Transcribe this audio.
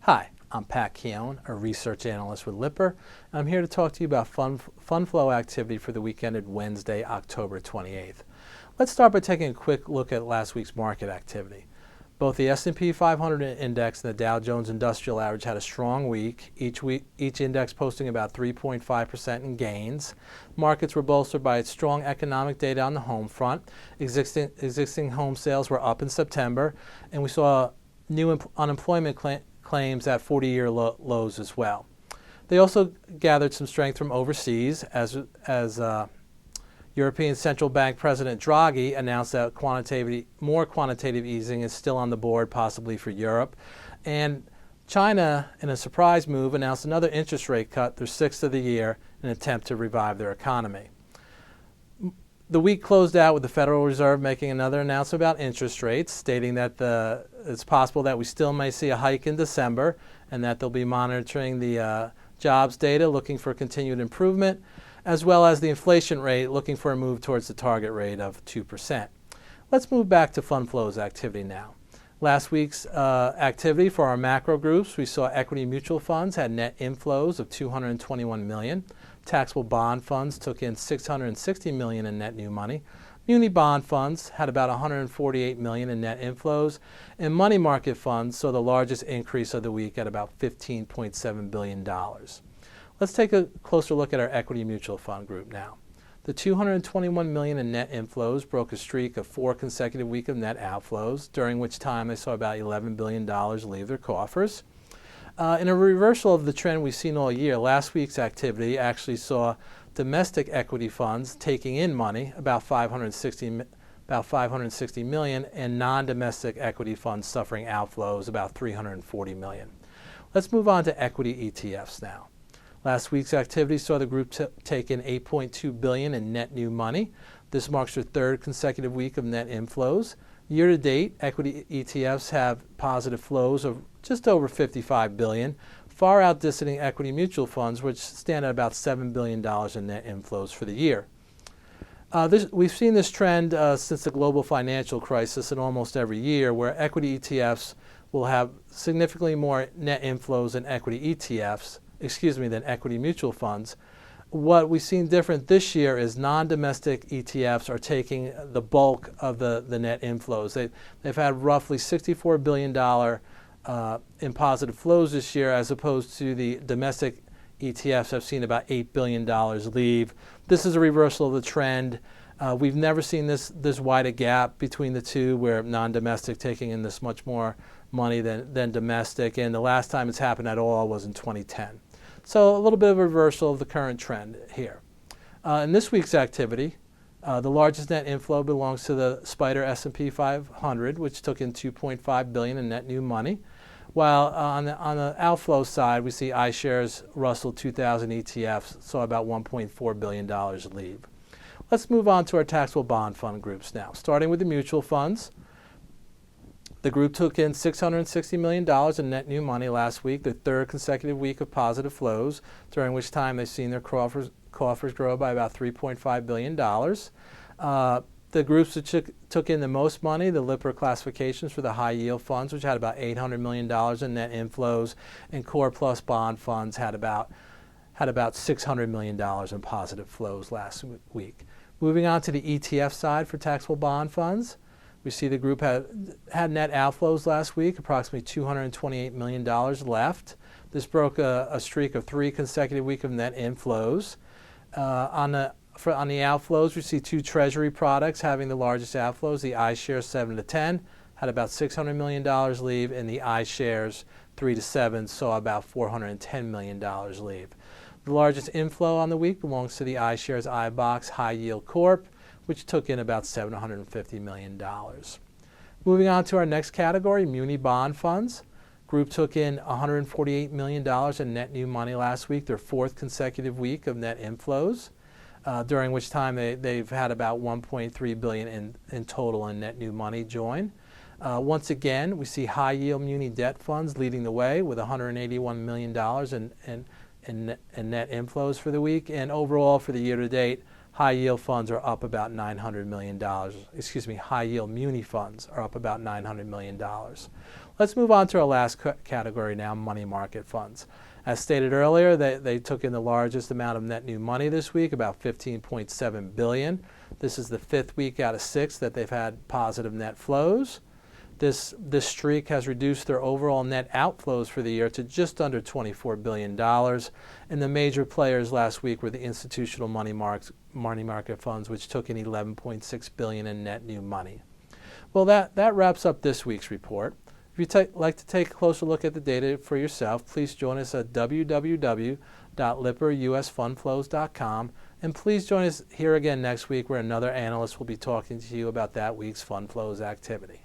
Hi, I'm Keon, a research analyst with Lipper, and I'm here to talk to you about fund flow activity for the week ended Wednesday, October 28th. Let's start by taking a quick look at last week's market activity. Both the S&P 500 index and the Dow Jones Industrial Average had a strong week, each index posting about 3.5% in gains. Markets were bolstered by its strong economic data on the home front. Existing home sales were up in September, and we saw new unemployment claims at 40-year lows as well. They also gathered some strength from overseas as European Central Bank President Draghi announced that more quantitative easing is still on the board, possibly for Europe. And China, in a surprise move, announced another interest rate cut, their sixth of the year, in an attempt to revive their economy. The week closed out with the Federal Reserve making another announcement about interest rates, stating that it's possible that we still may see a hike in December and that they'll be monitoring the jobs data, looking for continued improvement, as well as the inflation rate, looking for a move towards the target rate of 2%. Let's move back to fund flows activity now. Last week's activity for our macro groups, we saw equity mutual funds had net inflows of $221 million. Taxable bond funds took in $660 million in net new money. Muni bond funds had about $148 million in net inflows, and money market funds saw the largest increase of the week at about $15.7 billion. Let's take a closer look at our equity mutual fund group now. The $221 million in net inflows broke a streak of 4 consecutive weeks of net outflows, during which time they saw about $11 billion leave their coffers. In a reversal of the trend we've seen all year, last week's activity actually saw domestic equity funds taking in money, about $560 million, and non-domestic equity funds suffering outflows, about $340 million. Let's move on to equity ETFs now. Last week's activity saw the group take in $8.2 billion in net new money. This marks their third consecutive week of net inflows. Year to date, equity ETFs have positive flows of just over $55 billion, far outdistancing equity mutual funds, which stand at about $7 billion in net inflows for the year. We've seen this trend since the global financial crisis in almost every year, where equity ETFs will have significantly more net inflows than equity mutual funds. What we've seen different this year is non-domestic ETFs are taking the bulk of the net inflows. They've had roughly $64 billion in positive flows this year, as opposed to the domestic ETFs have seen about $8 billion leave. This is a reversal of the trend. We've never seen this wide a gap between the two, where non-domestic taking in this much more money than domestic, and the last time it's happened at all was in 2010. So a little bit of a reversal of the current trend here. In this week's activity, the largest net inflow belongs to the Spider S&P 500, which took in $2.5 billion in net new money. While on the outflow side, we see iShares Russell 2000 ETFs saw about $1.4 billion leave. Let's move on to our taxable bond fund groups now. Starting with the mutual funds, the group took in $660 million in net new money last week, their third consecutive week of positive flows, during which time they've seen their coffers grow by about $3.5 billion. The groups that took in the most money, the Lipper classifications for the high yield funds, which had about $800 million in net inflows, and core plus bond funds had about $600 million in positive flows last week. Moving on to the ETF side for taxable bond funds, we see the group had net outflows last week, approximately $228 million left. This broke a streak of 3 consecutive weeks of net inflows. On the outflows, we see 2 treasury products having the largest outflows. The iShares 7 to 10 had about $600 million leave, and the iShares 3 to 7 saw about $410 million leave. The largest inflow on the week belongs to the iShares iBoxx High Yield Corp, which took in about $750 million. Moving on to our next category, muni bond funds. Group took in $148 million in net new money last week, their 4th consecutive week of net inflows, during which time they've had about $1.3 billion in total in net new money join. Once again, we see high yield muni debt funds leading the way with $181 million in net inflows for the week, and overall for the year to date, High yield funds are up about $900 million. High yield muni funds are up about $900 million. Let's move on to our last category now, money market funds. As stated earlier, they took in the largest amount of net new money this week, about $15.7 billion. This is the 5th week out of 6 that they've had positive net flows. This streak has reduced their overall net outflows for the year to just under $24 billion. And the major players last week were the institutional money market funds, which took in $11.6 billion in net new money. Well, that wraps up this week's report. If you'd like to take a closer look at the data for yourself, please join us at www.lipperusfundflows.com. And please join us here again next week where another analyst will be talking to you about that week's fund flows activity.